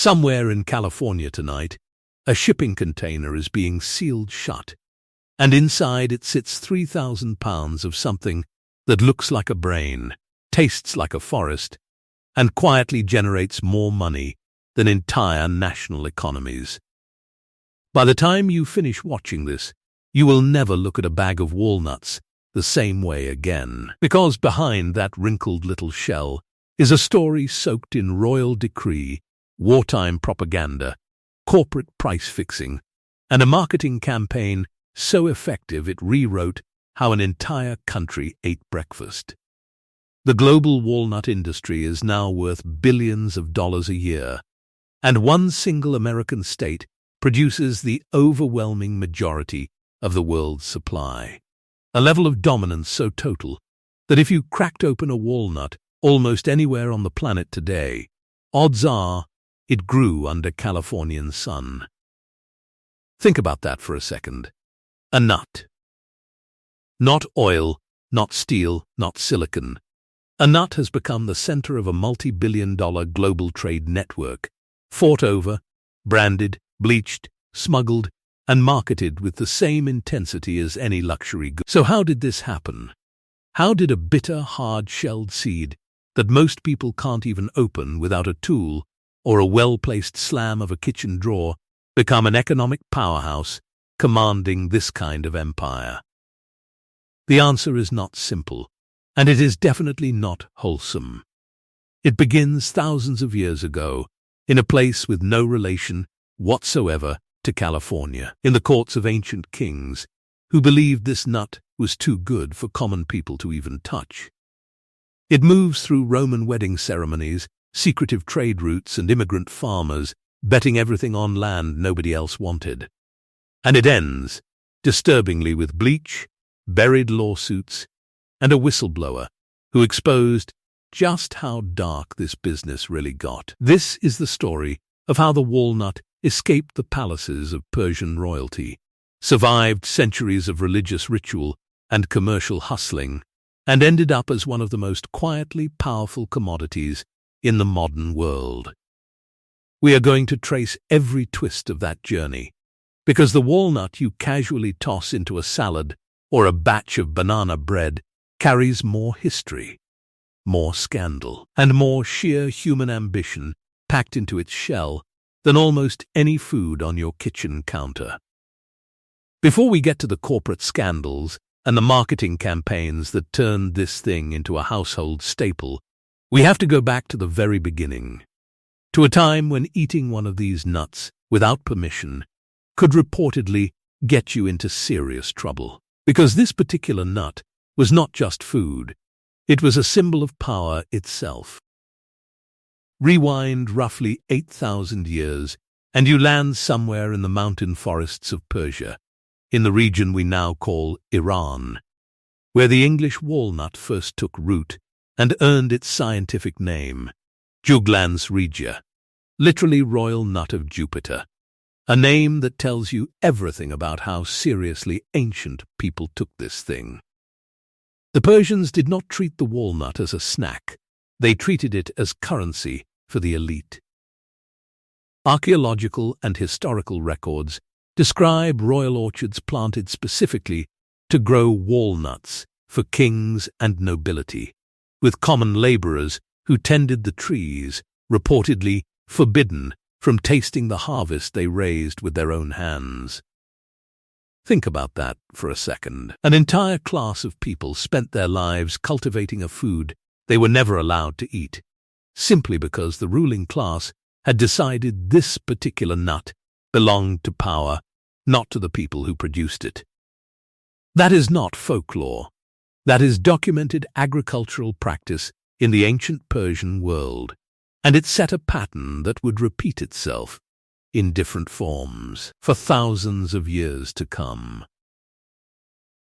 Somewhere in California tonight, a shipping container is being sealed shut, and inside it sits 3,000 pounds of something that looks like a brain, tastes like a forest, and quietly generates more money than entire national economies. By the time you finish watching this, you will never look at a bag of walnuts the same way again, because behind that wrinkled little shell is a story soaked in royal decree, wartime propaganda, corporate price-fixing, and a marketing campaign so effective it rewrote how an entire country ate breakfast. The global walnut industry is now worth billions of dollars a year, and one single American state produces the overwhelming majority of the world's supply. A level of dominance so total that if you cracked open a walnut almost anywhere on the planet today, odds are it grew under Californian sun. Think about that for a second. A nut. Not oil, not steel, not silicon. A nut has become the center of a multi-billion-dollar global trade network, fought over, branded, bleached, smuggled, and marketed with the same intensity as any luxury good. So how did this happen? How did a bitter, hard-shelled seed that most people can't even open without a tool or a well-placed slam of a kitchen drawer become an economic powerhouse commanding this kind of empire? The answer is not simple, and it is definitely not wholesome. It begins thousands of years ago in a place with no relation whatsoever to California, in the courts of ancient kings who believed this nut was too good for common people to even touch. It moves through Roman wedding ceremonies, secretive trade routes, and immigrant farmers betting everything on land nobody else wanted. And it ends, disturbingly, with Bleach, buried lawsuits, and a whistleblower who exposed just how dark this business really got. This is the story of how the walnut escaped the palaces of Persian royalty, survived centuries of religious ritual and commercial hustling, and ended up as one of the most quietly powerful commodities in the modern world. We are going to trace every twist of that journey, because the walnut you casually toss into a salad or a batch of banana bread carries more history, more scandal, and more sheer human ambition packed into its shell than almost any food on your kitchen counter. Before we get to the corporate scandals and the marketing campaigns that turned this thing into a household staple, we have to go back to the very beginning, to a time when eating one of these nuts without permission could reportedly get you into serious trouble. Because this particular nut was not just food, it was a symbol of power itself. Rewind roughly 8,000 years, and you land somewhere in the mountain forests of Persia, in the region we now call Iran, where the English walnut first took root and earned its scientific name, Juglans regia, literally royal nut of Jupiter, a name that tells you everything about how seriously ancient people took this thing. The Persians did not treat the walnut as a snack. They treated it as currency for the elite. Archaeological and historical records describe royal orchards planted specifically to grow walnuts for kings and nobility, with common laborers who tended the trees reportedly forbidden from tasting the harvest they raised with their own hands. Think about that for a second. An entire class of people spent their lives cultivating a food they were never allowed to eat, simply because the ruling class had decided this particular nut belonged to power, not to the people who produced it. That is not folklore. That is documented agricultural practice in the ancient Persian world, and it set a pattern that would repeat itself in different forms for thousands of years to come.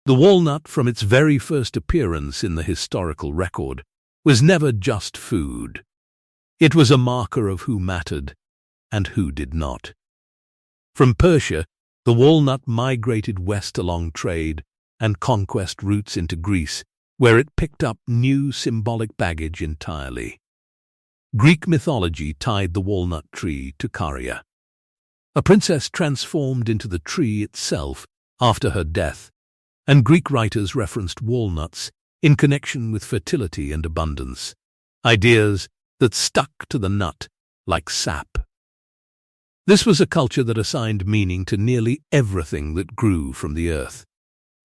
The walnut, from its very first appearance in the historical record, was never just food. It was a marker of who mattered and who did not. From Persia, the walnut migrated west along trade and conquest routes into Greece, where it picked up new symbolic baggage entirely. Greek mythology tied the walnut tree to Caria, a princess transformed into the tree itself after her death, and Greek writers referenced walnuts in connection with fertility and abundance, ideas that stuck to the nut like sap. This was a culture that assigned meaning to nearly everything that grew from the earth,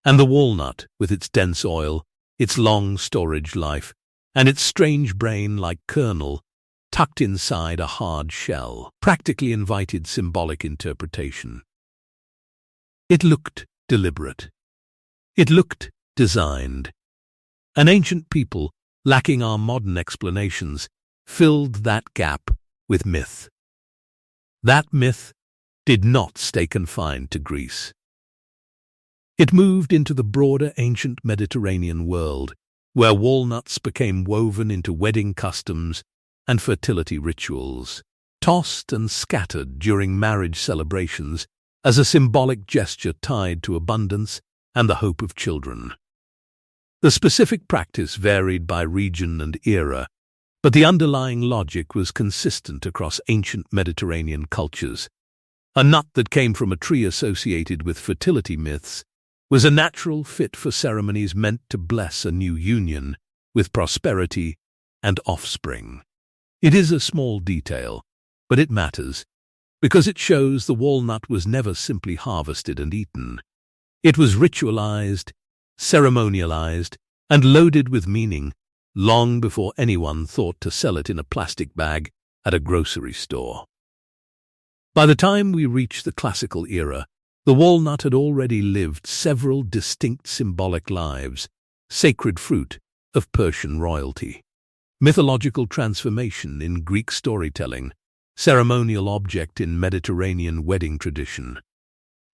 and the walnut, with its dense oil, its long storage life, and its strange brain-like kernel, tucked inside a hard shell, practically invited symbolic interpretation. It looked deliberate. It looked designed. An ancient people, lacking our modern explanations, filled that gap with myth. That myth did not stay confined to Greece. It moved into the broader ancient Mediterranean world, where walnuts became woven into wedding customs and fertility rituals, tossed and scattered during marriage celebrations as a symbolic gesture tied to abundance and the hope of children. The specific practice varied by region and era, but the underlying logic was consistent across ancient Mediterranean cultures. A nut that came from a tree associated with fertility myths was a natural fit for ceremonies meant to bless a new union with prosperity and offspring. It is a small detail, but it matters, because it shows the walnut was never simply harvested and eaten. It was ritualized, ceremonialized, and loaded with meaning long before anyone thought to sell it in a plastic bag at a grocery store. By the time we reach the classical era, the walnut had already lived several distinct symbolic lives, sacred fruit of Persian royalty, mythological transformation in Greek storytelling, ceremonial object in Mediterranean wedding tradition.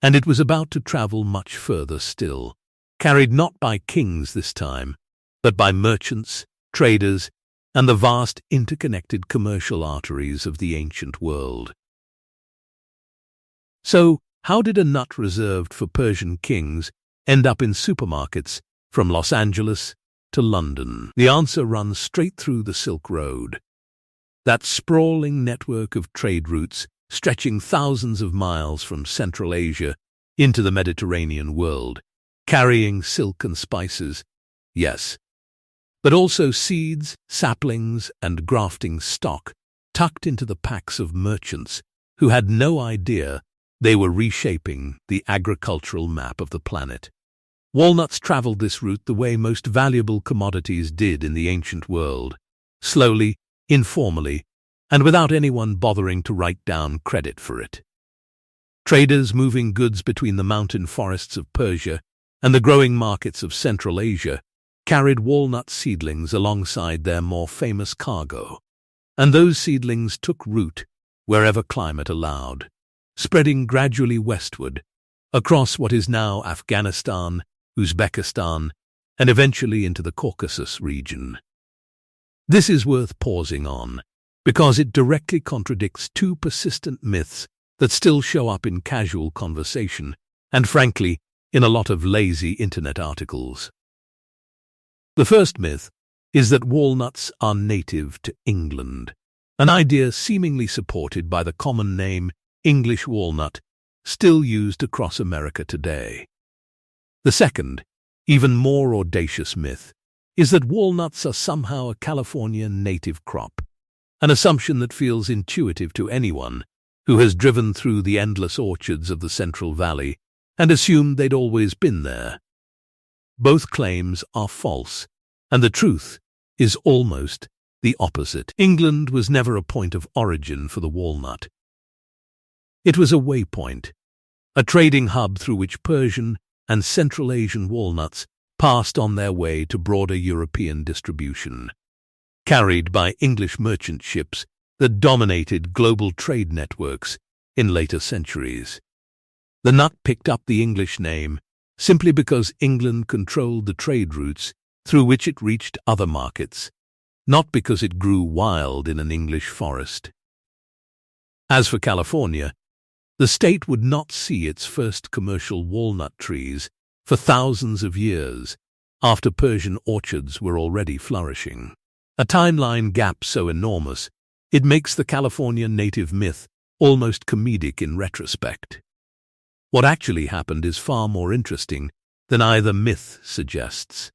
And it was about to travel much further still, carried not by kings this time, but by merchants, traders, and the vast interconnected commercial arteries of the ancient world. So, how did a nut reserved for Persian kings end up in supermarkets from Los Angeles to London? The answer runs straight through the Silk Road, that sprawling network of trade routes stretching thousands of miles from Central Asia into the Mediterranean world, carrying silk and spices, yes, but also seeds, saplings, and grafting stock tucked into the packs of merchants who had no idea they were reshaping the agricultural map of the planet. Walnuts traveled this route the way most valuable commodities did in the ancient world, slowly, informally, and without anyone bothering to write down credit for it. Traders moving goods between the mountain forests of Persia and the growing markets of Central Asia carried walnut seedlings alongside their more famous cargo, and those seedlings took root wherever climate allowed, spreading gradually westward across what is now Afghanistan, Uzbekistan, and eventually into the Caucasus region. This is worth pausing on, because it directly contradicts two persistent myths that still show up in casual conversation and, frankly, in a lot of lazy internet articles. The first myth is that walnuts are native to England, an idea seemingly supported by the common name English walnut, still used across America today. The second, even more audacious myth is that walnuts are somehow a California native crop, an assumption that feels intuitive to anyone who has driven through the endless orchards of the Central Valley and assumed they'd always been there. Both claims are false, and the truth is almost the opposite. England was never a point of origin for the walnut. It was a waypoint, a trading hub through which Persian and Central Asian walnuts passed on their way to broader European distribution, carried by English merchant ships that dominated global trade networks in later centuries. The nut picked up the English name simply because England controlled the trade routes through which it reached other markets, not because it grew wild in an English forest. As for California, the state would not see its first commercial walnut trees for thousands of years after Persian orchards were already flourishing. A timeline gap so enormous It makes the California native myth almost comedic in retrospect. What actually happened is far more interesting than either myth suggests.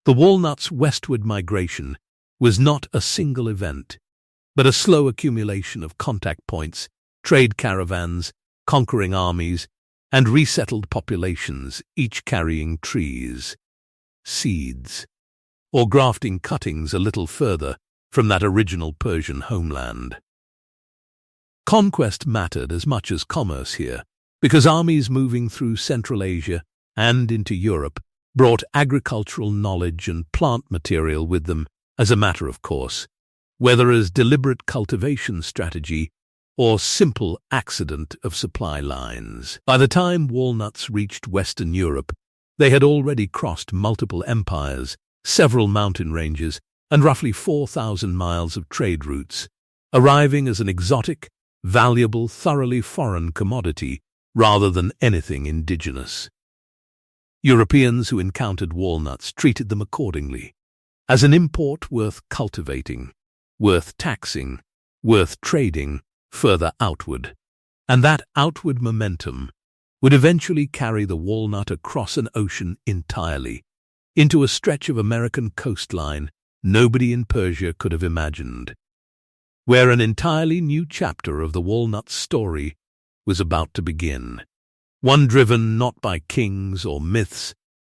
The walnuts' westward migration was not a single event, but a slow accumulation of contact points, trade caravans, conquering armies, and resettled populations, each carrying trees, seeds, or grafting cuttings a little further from that original Persian homeland. Conquest mattered as much as commerce here, because armies moving through Central Asia and into Europe brought agricultural knowledge and plant material with them as a matter of course, whether as deliberate cultivation strategy or simple accident of supply lines. By the time walnuts reached Western Europe, they had already crossed multiple empires, several mountain ranges, and roughly 4,000 miles of trade routes, arriving as an exotic, valuable, thoroughly foreign commodity rather than anything indigenous. Europeans who encountered walnuts treated them accordingly, as an import worth cultivating, worth taxing, worth trading further outward. And that outward momentum would eventually carry the walnut across an ocean entirely, into a stretch of American coastline nobody in Persia could have imagined, where an entirely new chapter of the walnut story was about to begin, one driven not by kings or myths,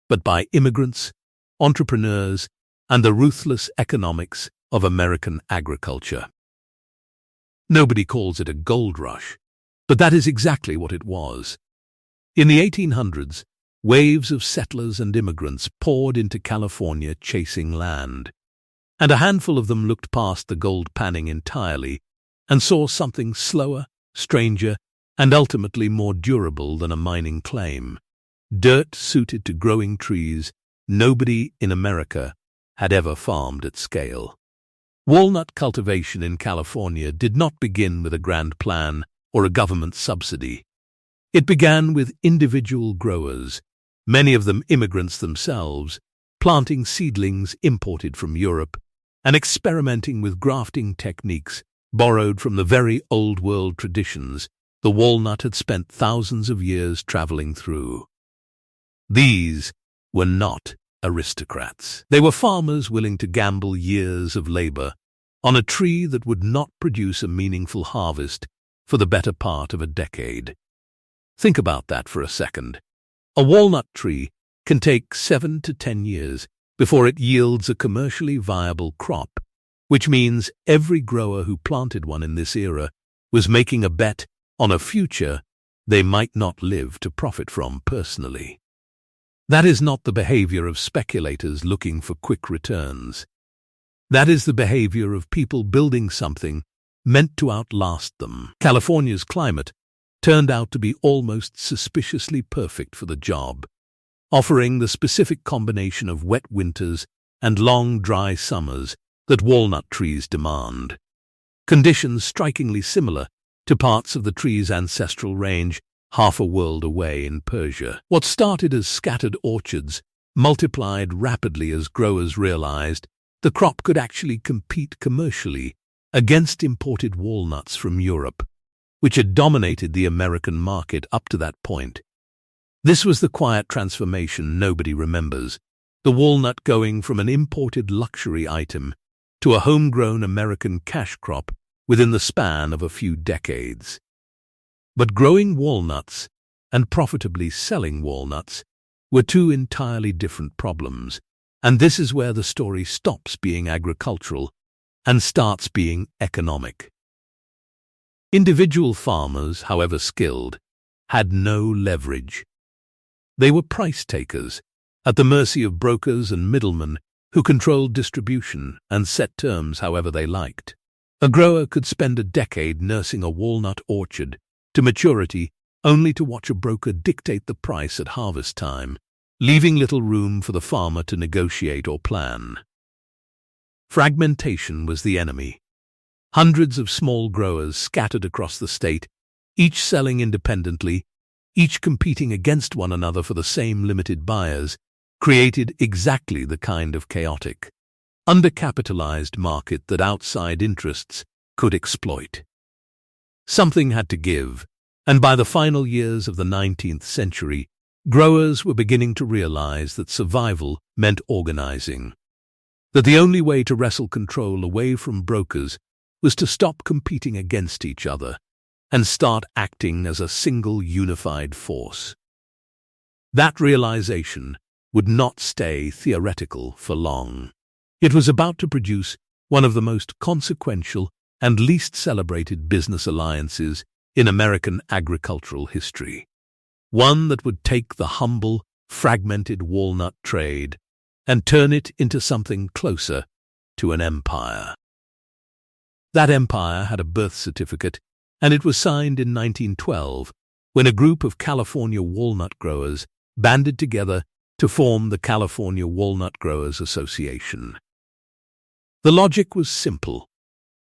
but by immigrants, entrepreneurs, and the ruthless economics of American agriculture. Nobody calls it a gold rush, but that is exactly what it was. In the 1800s, waves of settlers and immigrants poured into California chasing land, and a handful of them looked past the gold panning entirely and saw something slower, stranger, and ultimately more durable than a mining claim. Dirt suited to growing trees nobody in America had ever farmed at scale. Walnut cultivation in California did not begin with a grand plan or a government subsidy. It began with individual growers, many of them immigrants themselves, planting seedlings imported from Europe and experimenting with grafting techniques borrowed from the very old-world traditions the walnut had spent thousands of years traveling through. These were not aristocrats. They were farmers willing to gamble years of labor on a tree that would not produce a meaningful harvest for the better part of a decade. Think about that for a second. A walnut tree can take 7 to 10 years before it yields a commercially viable crop, which means every grower who planted one in this era was making a bet on a future they might not live to profit from personally. That is not the behavior of speculators looking for quick returns. That is the behavior of people building something meant to outlast them. California's climate turned out to be almost suspiciously perfect for the job, offering the specific combination of wet winters and long, dry summers that walnut trees demand. Conditions strikingly similar to parts of the tree's ancestral range half a world away in Persia. What started as scattered orchards multiplied rapidly as growers realized the crop could actually compete commercially against imported walnuts from Europe, which had dominated the American market up to that point. This was the quiet transformation nobody remembers, the walnut going from an imported luxury item to a homegrown American cash crop within the span of a few decades. But growing walnuts and profitably selling walnuts were two entirely different problems, and this is where the story stops being agricultural and starts being economic. Individual farmers, however skilled, had no leverage. They were price takers, at the mercy of brokers and middlemen who controlled distribution and set terms however they liked. A grower could spend a decade nursing a walnut orchard to maturity only to watch a broker dictate the price at harvest time, leaving little room for the farmer to negotiate or plan. Fragmentation was the enemy. Hundreds of small growers scattered across the state, each selling independently, each competing against one another for the same limited buyers, created exactly the kind of chaotic, undercapitalized market that outside interests could exploit. Something had to give, and by the final years of the 19th century, growers were beginning to realize that survival meant organizing, that the only way to wrestle control away from brokers was to stop competing against each other and start acting as a single unified force. That realization would not stay theoretical for long. It was about to produce one of the most consequential and least celebrated business alliances in American agricultural history. One that would take the humble, fragmented walnut trade and turn it into something closer to an empire. That empire had a birth certificate, and it was signed in 1912 when a group of California walnut growers banded together to form the California Walnut Growers Association. The logic was simple,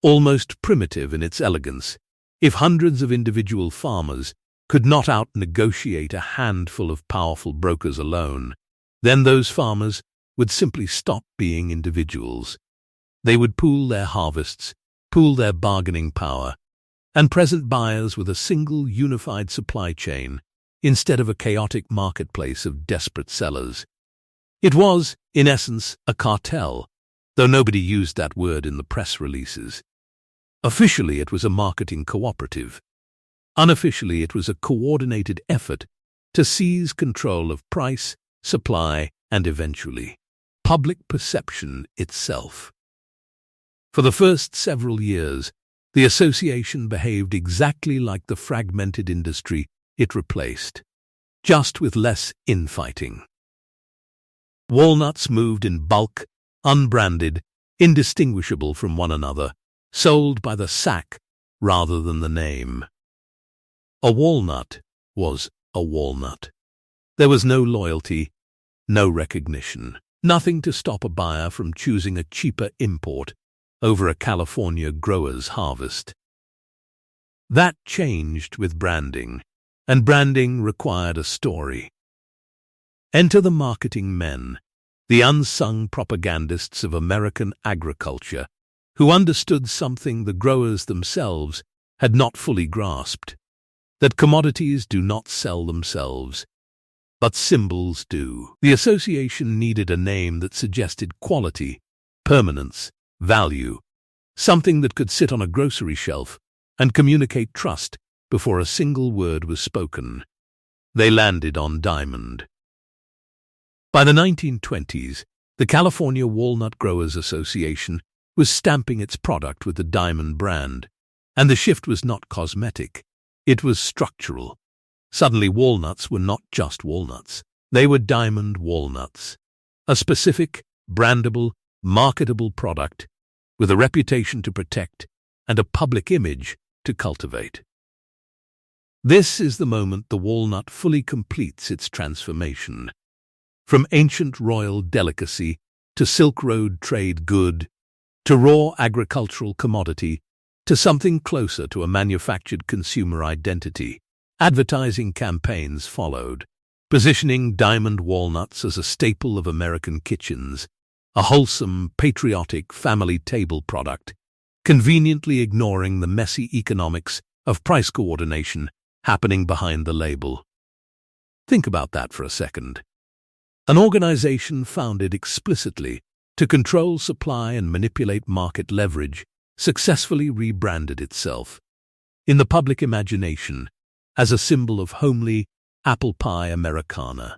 almost primitive in its elegance. If hundreds of individual farmers could not out-negotiate a handful of powerful brokers alone, then those farmers would simply stop being individuals. They would pool their harvests, pool their bargaining power, and present buyers with a single unified supply chain instead of a chaotic marketplace of desperate sellers. It was, in essence, a cartel, though nobody used that word in the press releases. Officially, it was a marketing cooperative. Unofficially, it was a coordinated effort to seize control of price, supply, and eventually, public perception itself. For the first several years, the association behaved exactly like the fragmented industry it replaced, just with less infighting. Walnuts moved in bulk, unbranded, indistinguishable from one another, sold by the sack rather than the name. A walnut was a walnut. There was no loyalty, no recognition, nothing to stop a buyer from choosing a cheaper import over a California grower's harvest. That changed with branding, and branding required a story. Enter the marketing men, the unsung propagandists of American agriculture, who understood something the growers themselves had not fully grasped, that commodities do not sell themselves, but symbols do. The association needed a name that suggested quality, permanence, value, something that could sit on a grocery shelf and communicate trust before a single word was spoken. They landed on diamond. By the 1920s, the California Walnut Growers Association was stamping its product with the diamond brand, and the shift was not cosmetic, it was structural. Suddenly walnuts were not just walnuts, they were diamond walnuts, a specific, brandable, marketable product with a reputation to protect and a public image to cultivate. This is the moment the walnut fully completes its transformation. From ancient royal delicacy to Silk Road trade good, to raw agricultural commodity, to something closer to a manufactured consumer identity, advertising campaigns followed, positioning diamond walnuts as a staple of American kitchens, a wholesome, patriotic family table product, conveniently ignoring the messy economics of price coordination happening behind the label. Think about that for a second. An organization founded explicitly to control supply and manipulate market leverage successfully rebranded itself, in the public imagination, as a symbol of homely apple pie Americana.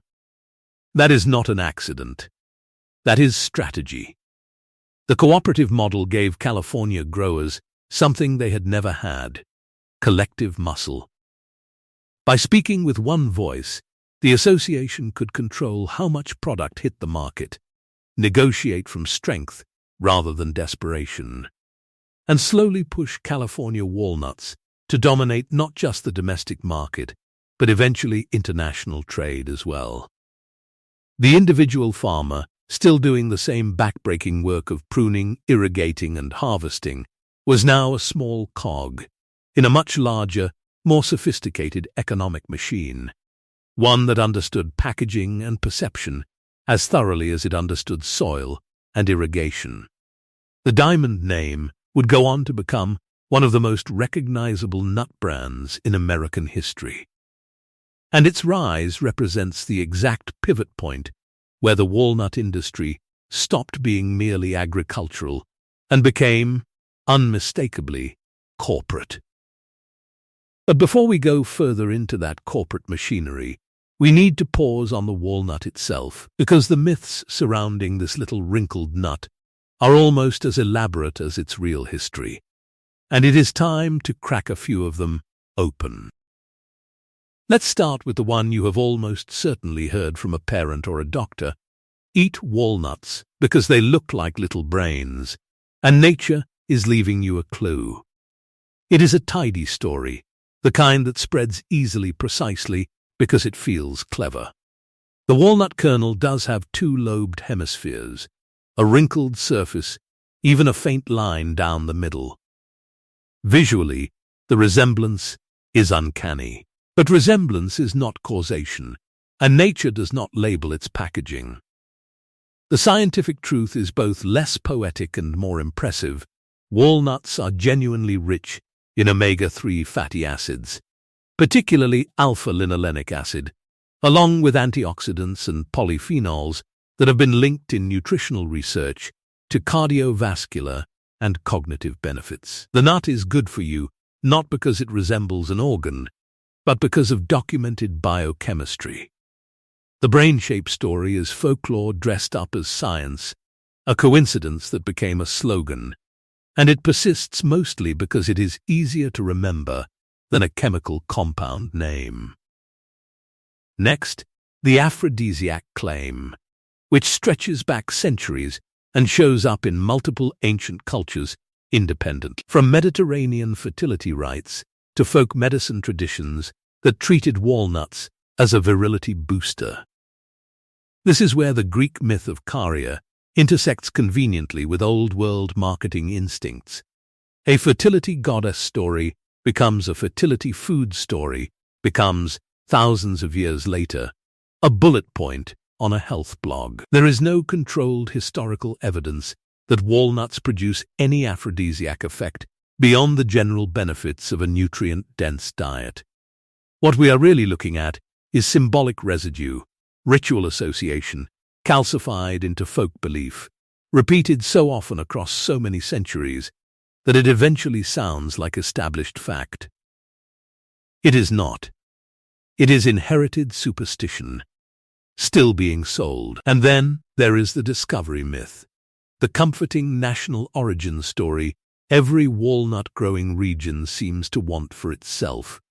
That is not an accident. That is strategy. The cooperative model gave California growers something they had never had: collective muscle. By speaking with one voice, the association could control how much product hit the market, negotiate from strength rather than desperation, and slowly push California walnuts to dominate not just the domestic market, but eventually international trade as well. The individual farmer, still doing the same backbreaking work of pruning, irrigating, and harvesting, was now a small cog in a much larger, more sophisticated economic machine, one that understood packaging and perception as thoroughly as it understood soil and irrigation. The diamond name would go on to become one of the most recognizable nut brands in American history. And its rise represents the exact pivot point where the walnut industry stopped being merely agricultural and became, unmistakably, corporate. But before we go further into that corporate machinery, we need to pause on the walnut itself, because the myths surrounding this little wrinkled nut are almost as elaborate as its real history, and it is time to crack a few of them open. Let's start with the one you have almost certainly heard from a parent or a doctor. Eat walnuts because they look like little brains, and nature is leaving you a clue. It is a tidy story, the kind that spreads easily precisely because it feels clever. The walnut kernel does have two lobed hemispheres, a wrinkled surface, even a faint line down the middle. Visually, the resemblance is uncanny. But resemblance is not causation, and nature does not label its packaging. The scientific truth is both less poetic and more impressive. Walnuts are genuinely rich in omega-3 fatty acids, particularly alpha-linolenic acid, along with antioxidants and polyphenols that have been linked in nutritional research to cardiovascular and cognitive benefits. The nut is good for you, not because it resembles an organ, but because of documented biochemistry. The brain-shaped story is folklore dressed up as science, a coincidence that became a slogan, and it persists mostly because it is easier to remember than a chemical compound name. Next, the aphrodisiac claim, which stretches back centuries and shows up in multiple ancient cultures independently, from Mediterranean fertility rites to folk medicine traditions that treated walnuts as a virility booster. This is where the Greek myth of Caria intersects conveniently with old-world marketing instincts. A fertility goddess story becomes a fertility food story, becomes, thousands of years later, a bullet point on a health blog. There is no controlled historical evidence that walnuts produce any aphrodisiac effect beyond the general benefits of a nutrient-dense diet. What we are really looking at is symbolic residue, ritual association, calcified into folk belief, repeated so often across so many centuries that it eventually sounds like established fact. It is not. It is inherited superstition, still being sold. And then there is the discovery myth, the comforting national origin story every walnut-growing region seems to want for itself,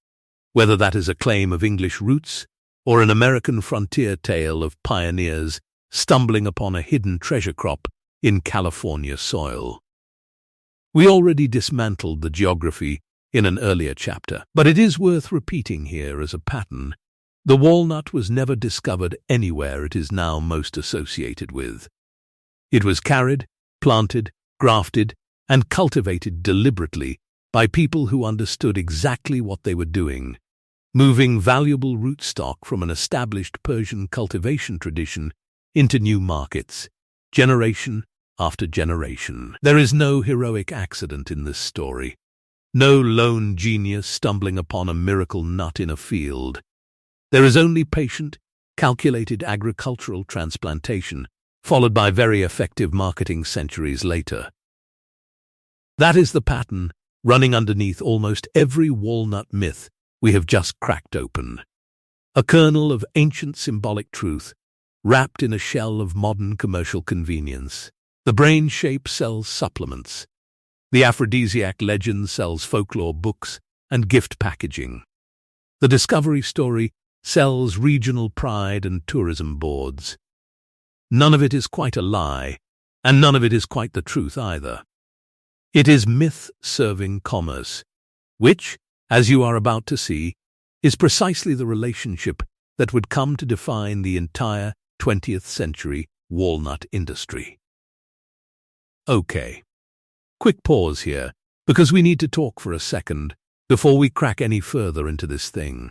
whether that is a claim of English roots or an American frontier tale of pioneers stumbling upon a hidden treasure crop in California soil. We already dismantled the geography in an earlier chapter, but it is worth repeating here as a pattern. The walnut was never discovered anywhere it is now most associated with. It was carried, planted, grafted, and cultivated deliberately by people who understood exactly what they were doing, moving valuable rootstock from an established Persian cultivation tradition into new markets, generation after generation. There is no heroic accident in this story, no lone genius stumbling upon a miracle nut in a field. There is only patient, calculated agricultural transplantation, followed by very effective marketing centuries later. That is the pattern running underneath almost every walnut myth we have just cracked open. A kernel of ancient symbolic truth, wrapped in a shell of modern commercial convenience. The brain shape sells supplements. The aphrodisiac legend sells folklore books and gift packaging. The discovery story sells regional pride and tourism boards. None of it is quite a lie, and none of it is quite the truth either. It is myth serving commerce, which, as you are about to see, is precisely the relationship that would come to define the entire 20th century walnut industry. Okay, quick pause here, because we need to talk for a second before we crack any further into this thing.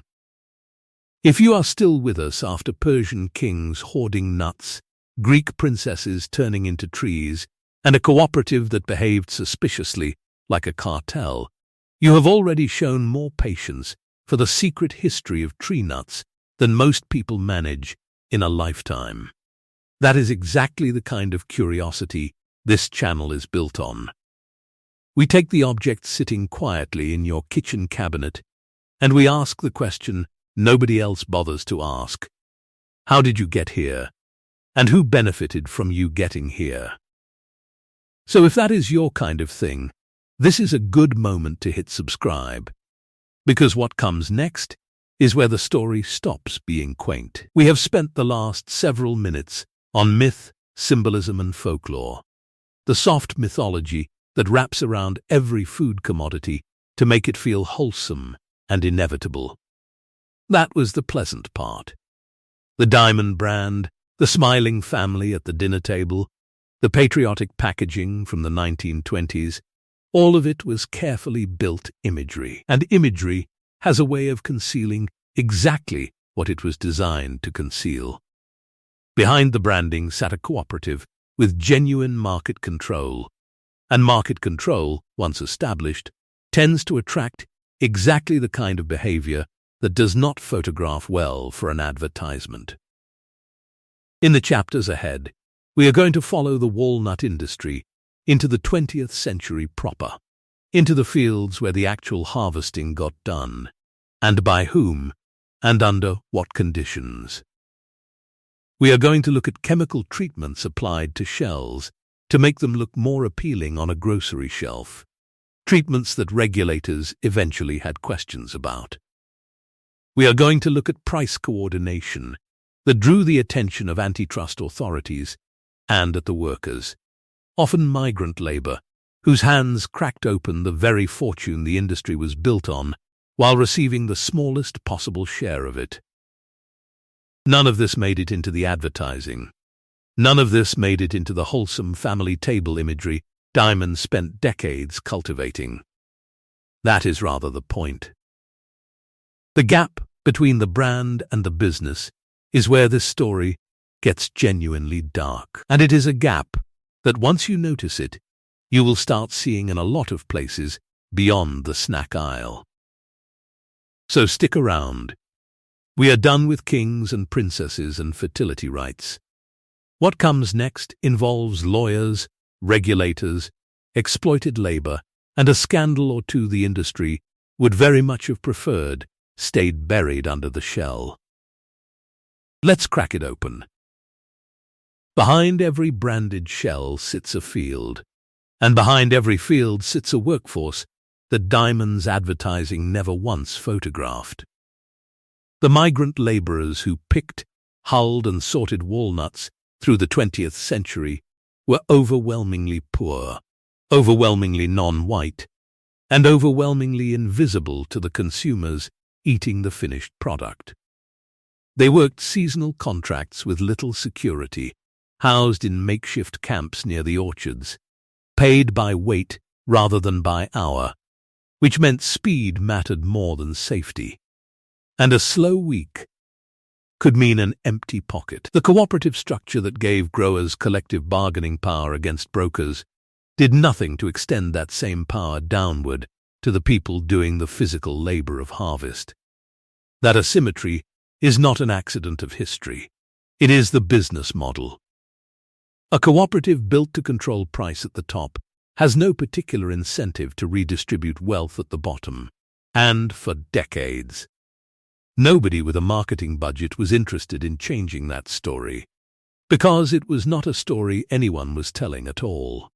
If you are still with us after Persian kings hoarding nuts, Greek princesses turning into trees, and a cooperative that behaved suspiciously like a cartel, You have already shown more patience for the secret history of tree nuts than most people manage in a lifetime. That is exactly the kind of curiosity this channel is built on. We take the object sitting quietly in your kitchen cabinet and we ask the question nobody else bothers to ask. How did you get here? And who benefited from you getting here? So if that is your kind of thing, this is a good moment to hit subscribe. Because what comes next is where the story stops being quaint. We have spent the last several minutes on myth, symbolism and folklore. The soft mythology that wraps around every food commodity to make it feel wholesome and inevitable. That was the pleasant part. The diamond brand, the smiling family at the dinner table, the patriotic packaging from the 1920s, all of it was carefully built imagery. And imagery has a way of concealing exactly what it was designed to conceal. Behind the branding sat a cooperative with genuine market control. And market control, once established, tends to attract exactly the kind of behavior that does not photograph well for an advertisement. In the chapters ahead, we are going to follow the walnut industry into the 20th century proper, into the fields where the actual harvesting got done, and by whom, and under what conditions. We are going to look at chemical treatments applied to shells to make them look more appealing on a grocery shelf, treatments that regulators eventually had questions about. We are going to look at price coordination that drew the attention of antitrust authorities and at the workers, often migrant labor, whose hands cracked open the very fortune the industry was built on while receiving the smallest possible share of it. None of this made it into the advertising. None of this made it into the wholesome family table imagery Diamond spent decades cultivating. That is rather the point. The gap between the brand and the business is where this story gets genuinely dark. And it is a gap that once you notice it, you will start seeing in a lot of places beyond the snack aisle. So stick around. We are done with kings and princesses and fertility rites. What comes next involves lawyers, regulators, exploited labor, and a scandal or two the industry would very much have preferred stayed buried under the shell. Let's crack it open. Behind every branded shell sits a field, and behind every field sits a workforce that Diamond's advertising never once photographed. The migrant laborers who picked, hulled and sorted walnuts through the 20th century were overwhelmingly poor, overwhelmingly non-white, and overwhelmingly invisible to the consumers eating the finished product. They worked seasonal contracts with little security, housed in makeshift camps near the orchards, paid by weight rather than by hour, which meant speed mattered more than safety. And a slow week could mean an empty pocket. The cooperative structure that gave growers collective bargaining power against brokers did nothing to extend that same power downward to the people doing the physical labor of harvest. That asymmetry is not an accident of history. It is the business model. A cooperative built to control price at the top has no particular incentive to redistribute wealth at the bottom, and for decades. Nobody with a marketing budget was interested in changing that story, because it was not a story anyone was telling at all.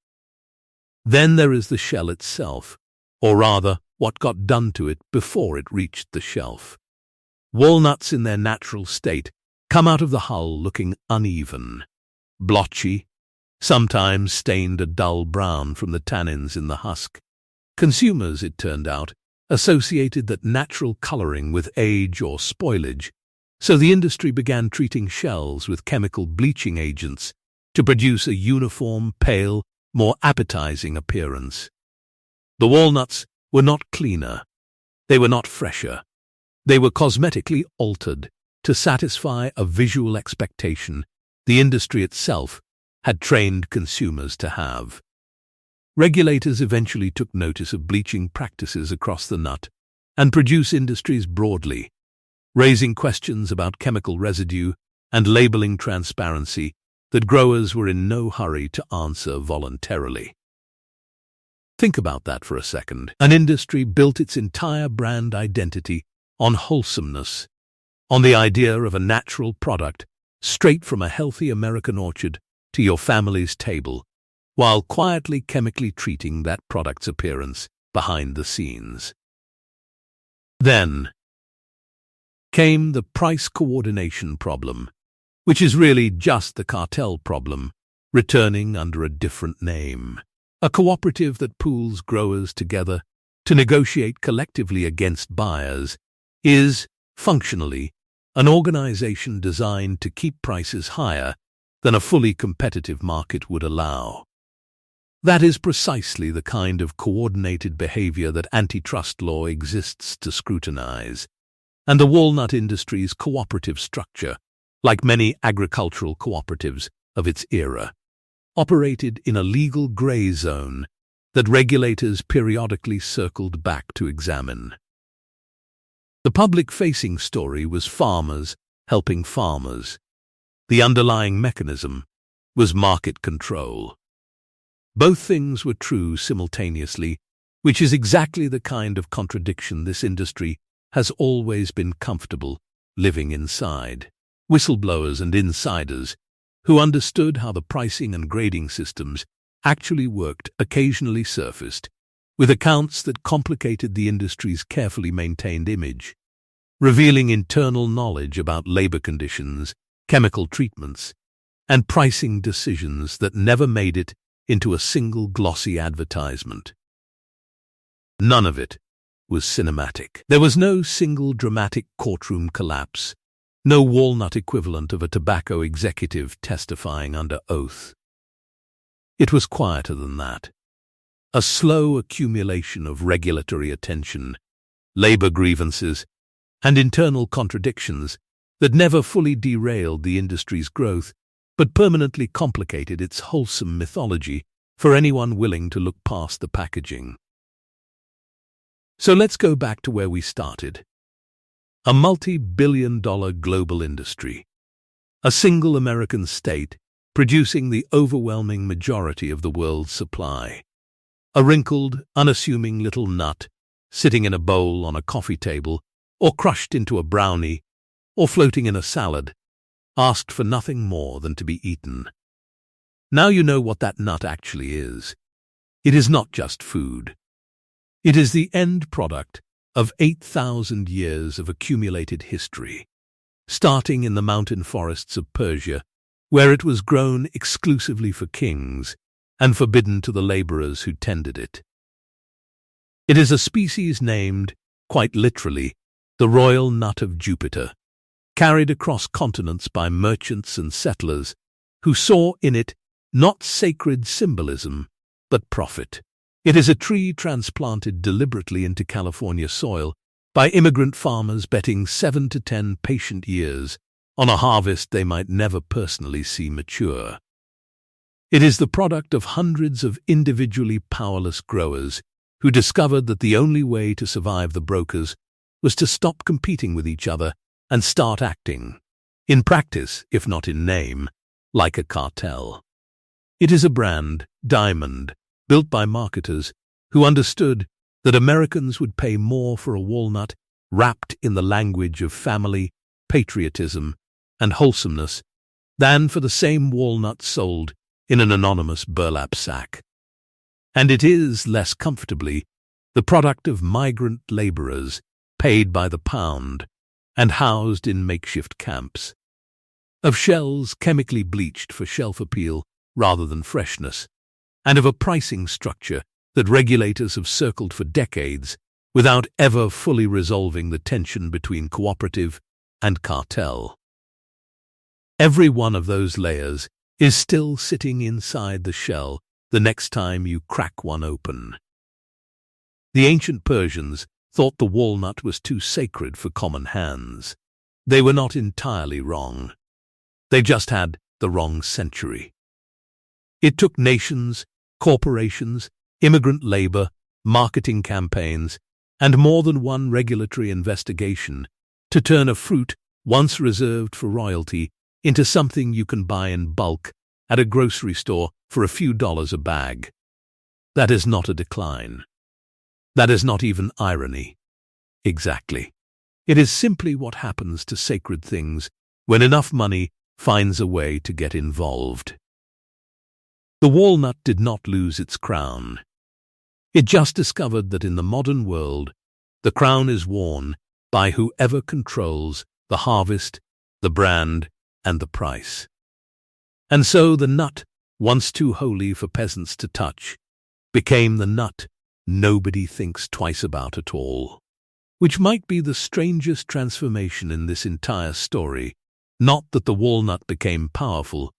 Then there is the shell itself, or rather, what got done to it before it reached the shelf. Walnuts in their natural state come out of the hull looking uneven, blotchy, sometimes stained a dull brown from the tannins in the husk. Consumers, it turned out, associated that natural coloring with age or spoilage, so the industry began treating shells with chemical bleaching agents to produce a uniform, pale, more appetizing appearance. The walnuts were not cleaner. They were not fresher. They were cosmetically altered to satisfy a visual expectation the industry itself had trained consumers to have. Regulators eventually took notice of bleaching practices across the nut and produce industries broadly, raising questions about chemical residue and labeling transparency that growers were in no hurry to answer voluntarily. Think about that for a second. An industry built its entire brand identity on wholesomeness, on the idea of a natural product straight from a healthy American orchard to your family's table, while quietly chemically treating that product's appearance behind the scenes. Then came the price coordination problem, which is really just the cartel problem, returning under a different name. A cooperative that pools growers together to negotiate collectively against buyers is, functionally, an organization designed to keep prices higher than a fully competitive market would allow. That is precisely the kind of coordinated behavior that antitrust law exists to scrutinize, and the walnut industry's cooperative structure, like many agricultural cooperatives of its era, operated in a legal gray zone that regulators periodically circled back to examine. The public-facing story was farmers helping farmers. The underlying mechanism was market control. Both things were true simultaneously, which is exactly the kind of contradiction this industry has always been comfortable living inside. Whistleblowers and insiders who understood how the pricing and grading systems actually worked occasionally surfaced, with accounts that complicated the industry's carefully maintained image, revealing internal knowledge about labor conditions, chemical treatments, and pricing decisions that never made it into a single glossy advertisement. None of it was cinematic. There was no single dramatic courtroom collapse, no walnut equivalent of a tobacco executive testifying under oath. It was quieter than that. A slow accumulation of regulatory attention, labor grievances, and internal contradictions that never fully derailed the industry's growth, but permanently complicated its wholesome mythology for anyone willing to look past the packaging. So let's go back to where we started. A multi-billion-dollar global industry. A single American state producing the overwhelming majority of the world's supply. A wrinkled, unassuming little nut sitting in a bowl on a coffee table, or crushed into a brownie, or floating in a salad, asked for nothing more than to be eaten. Now you know what that nut actually is. It is not just food. It is the end product of 8,000 years of accumulated history, starting in the mountain forests of Persia, where it was grown exclusively for kings and forbidden to the laborers who tended it. It is a species named, quite literally, the royal nut of Jupiter, carried across continents by merchants and settlers who saw in it not sacred symbolism, but profit. It is a tree transplanted deliberately into California soil by immigrant farmers betting 7 to 10 patient years on a harvest they might never personally see mature. It is the product of hundreds of individually powerless growers who discovered that the only way to survive the brokers was to stop competing with each other and start acting, in practice, if not in name, like a cartel. It is a brand, diamond, built by marketers who understood that Americans would pay more for a walnut wrapped in the language of family, patriotism, and wholesomeness than for the same walnut sold in an anonymous burlap sack. And it is, less comfortably, the product of migrant laborers paid by the pound and housed in makeshift camps, of shells chemically bleached for shelf appeal rather than freshness, and of a pricing structure that regulators have circled for decades without ever fully resolving the tension between cooperative and cartel. Every one of those layers is still sitting inside the shell the next time you crack one open. The ancient Persians thought the walnut was too sacred for common hands. They were not entirely wrong. They just had the wrong century. It took nations, corporations, immigrant labor, marketing campaigns, and more than one regulatory investigation to turn a fruit once reserved for royalty into something you can buy in bulk at a grocery store for a few dollars a bag. That is not a decline. That is not even irony. Exactly. It is simply what happens to sacred things when enough money finds a way to get involved. The walnut did not lose its crown. It just discovered that in the modern world, the crown is worn by whoever controls the harvest, the brand, and the price. And so the nut, once too holy for peasants to touch, became the nut nobody thinks twice about at all. Which might be the strangest transformation in this entire story, not that the walnut became powerful,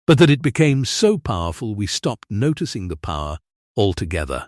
but that it became so powerful we stopped noticing the power altogether.